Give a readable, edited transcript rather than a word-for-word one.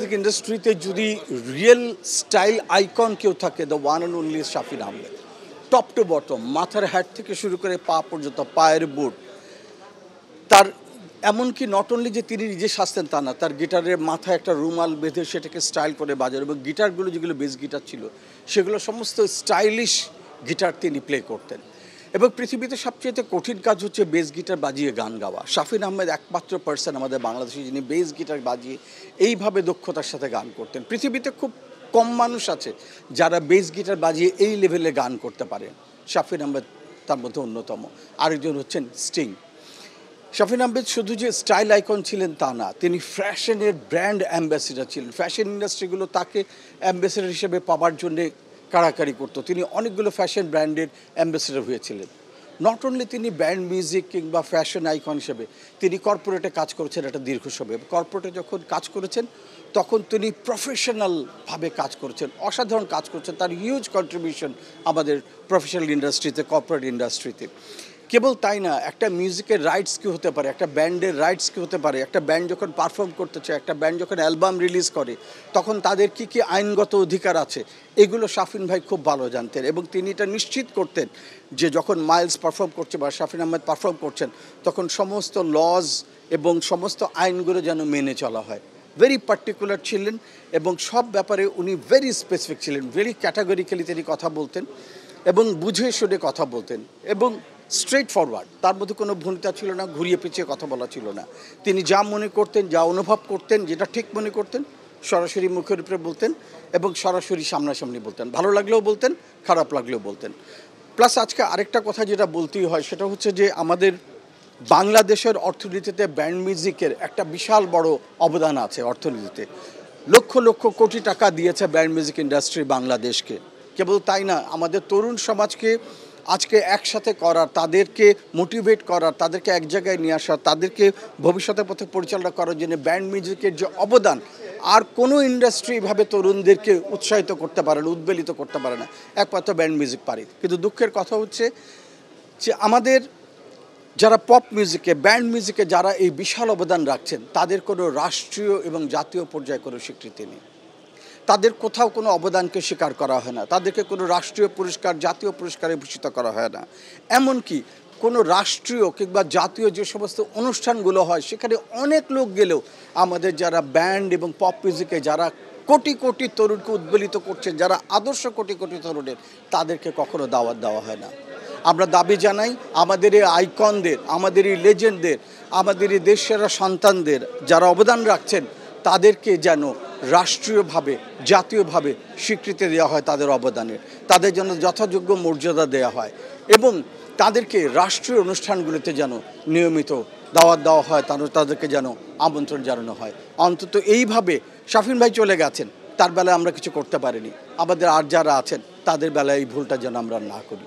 Music ইন্ডাস্ট্রিতে যদি real style icon কেউ থাকে, the one and only Shafin Ahmed. Top to bottom, মাথার হ্যাট থেকে শুরু করে পা পর্যন্ত, পায়ের বুট তার। এমনকি নট অনলি যে তিনি নিজে সাজতেন তা না, তার গিটারের মাথায় একটা রুমাল বেঁধে সেটাকে স্টাইল করে বাজার, এবং গিটারগুলো যেগুলো বেস গিটার ছিল সেগুলো সমস্ত স্টাইলিশ গিটার তিনি প্লে করতেন। এবং পৃথিবীতে সবচেয়ে কঠিন কাজ হচ্ছে বেস গিটার বাজিয়ে গান গাওয়া। শাফিন আহমেদ একমাত্র পার্সন আমাদের বাংলাদেশে যিনি বেস গিটার বাজিয়ে এইভাবে দক্ষতার সাথে গান করতেন। পৃথিবীতে খুব কম মানুষ আছে যারা বেস গিটার বাজিয়ে এই লেভেলে গান করতে পারেন। শাফিন আহমেদ তার মধ্যে অন্যতম। আরেকজন হচ্ছেন স্টিং। শাফিন আহমেদ শুধু যে স্টাইল আইকন ছিলেন তা না, তিনি ফ্যাশনের ব্র্যান্ড অ্যাম্বাসেডার ছিলেন। ফ্যাশন ইন্ডাস্ট্রিগুলো তাকে অ্যাম্বাসেডার হিসেবে পাওয়ার জন্যে কাড়াকাড়ি করতো। তিনি অনেকগুলো ফ্যাশন ব্র্যান্ডের অ্যাম্বাসেডার হয়েছিলেন। নট অনলি তিনি ব্যান্ড মিউজিক কিংবা ফ্যাশন আইকন হিসেবে, তিনি কর্পোরেটে কাজ করেছেন একটা দীর্ঘ সময়। কর্পোরেটে যখন কাজ করেছেন তখন তিনি প্রফেশনালভাবে কাজ করেছেন, অসাধারণ কাজ করছেন। তার হিউজ কন্ট্রিবিউশন আমাদের প্রফেশনাল ইন্ডাস্ট্রিতে, কর্পোরেট ইন্ডাস্ট্রিতে। কেবল তাই না, একটা মিউজিকের রাইটস কী হতে পারে, একটা ব্যান্ডের রাইটস কী হতে পারে, একটা ব্যান্ড যখন পারফর্ম করতে চায়, একটা ব্যান্ড যখন অ্যালবাম রিলিজ করে, তখন তাদের কী কী আইনগত অধিকার আছে, এগুলো শাফিন ভাই খুব ভালো জানতেন। এবং তিনি এটা নিশ্চিত করতেন যে যখন মাইলস পারফর্ম করছে বা শাফিন আহমেদ পারফর্ম করছেন, তখন সমস্ত লজ এবং সমস্ত আইনগুলো যেন মেনে চলা হয়। ভেরি পার্টিকুলার ছিলেন এবং সব ব্যাপারে উনি ভেরি স্পেসিফিক ছিলেন। ভেরি ক্যাটাগরিক্যালি তিনি কথা বলতেন এবং বুঝে শুনে কথা বলতেন এবং স্ট্রেট ফরওয়ার্ড। তার মধ্যে কোনো ভূমিকা ছিল না, ঘুরিয়ে পিছিয়ে কথা বলা ছিল না। তিনি যা মনে করতেন, যা অনুভব করতেন, যেটা ঠিক মনে করতেন, সরাসরি মুখের উপরে বলতেন এবং সরাসরি সামনাসামনি বলতেন। ভালো লাগলেও বলতেন, খারাপ লাগলেও বলতেন। প্লাস আজকে আরেকটা কথা যেটা বলতেই হয়, সেটা হচ্ছে যে আমাদের বাংলাদেশের অর্থনীতিতে ব্যান্ড মিউজিকের একটা বিশাল বড় অবদান আছে। অর্থনীতিতে লক্ষ লক্ষ কোটি টাকা দিয়েছে ব্যান্ড মিউজিক ইন্ডাস্ট্রি বাংলাদেশকে। কেবল তাই না, আমাদের তরুণ সমাজকে আজকে একসাথে করার, তাদেরকে মোটিভেট করার, তাদেরকে এক জায়গায় নিয়ে আসার, তাদেরকে ভবিষ্যতের পথে পরিচালনা করার জন্য ব্যান্ড মিউজিকের যে অবদান, আর কোনো ইন্ডাস্ট্রি এভাবে তরুণদেরকে উৎসাহিত করতে পারে না, উদ্বেলিত করতে পারে না, একমাত্র ব্যান্ড মিউজিক পারে। কিন্তু দুঃখের কথা হচ্ছে যে আমাদের যারা পপ মিউজিকে, ব্যান্ড মিউজিকে যারা এই বিশাল অবদান রাখছেন, তাদের কোনো রাষ্ট্রীয় এবং জাতীয় পর্যায়ে কোনো স্বীকৃতি নেই। তাদের কোথাও কোনো অবদানকে স্বীকার করা হয় না, তাদেরকে কোনো রাষ্ট্রীয় পুরস্কার, জাতীয় পুরস্কারে ভূষিত করা হয় না। এমনকি কোনো রাষ্ট্রীয় কিংবা জাতীয় যে সমস্ত অনুষ্ঠানগুলো হয়, সেখানে অনেক লোক গেলেও আমাদের যারা ব্যান্ড এবং পপ মিউজিকে যারা কোটি কোটি তরুণকে উদ্বেলিত করছেন, যারা আদর্শ কোটি কোটি তরুণের, তাদেরকে কখনো দাওয়াত দেওয়া হয় না। আমরা দাবি জানাই আমাদের এই আইকনদের, আমাদের এই লেজেন্ডদের, আমাদের এই দেশসেরা সন্তানদের যারা অবদান রাখছেন, তাদেরকে যেন রাষ্ট্রীয়ভাবে, জাতীয়ভাবে স্বীকৃতি দেওয়া হয় তাদের অবদানের, তাদের জন্য যথাযোগ্য মর্যাদা দেওয়া হয় এবং তাদেরকে রাষ্ট্রীয় অনুষ্ঠানগুলিতে যেন নিয়মিত দাওয়াত দেওয়া হয়, তাদেরকে যেন আমন্ত্রণ জানানো হয়। অন্তত এইভাবে শাফিন ভাই চলে গেছেন, তার বেলায় আমরা কিছু করতে পারিনি। আমাদের আর যারা আছেন তাদের বেলায় এই ভুলটা যেন আমরা না করি।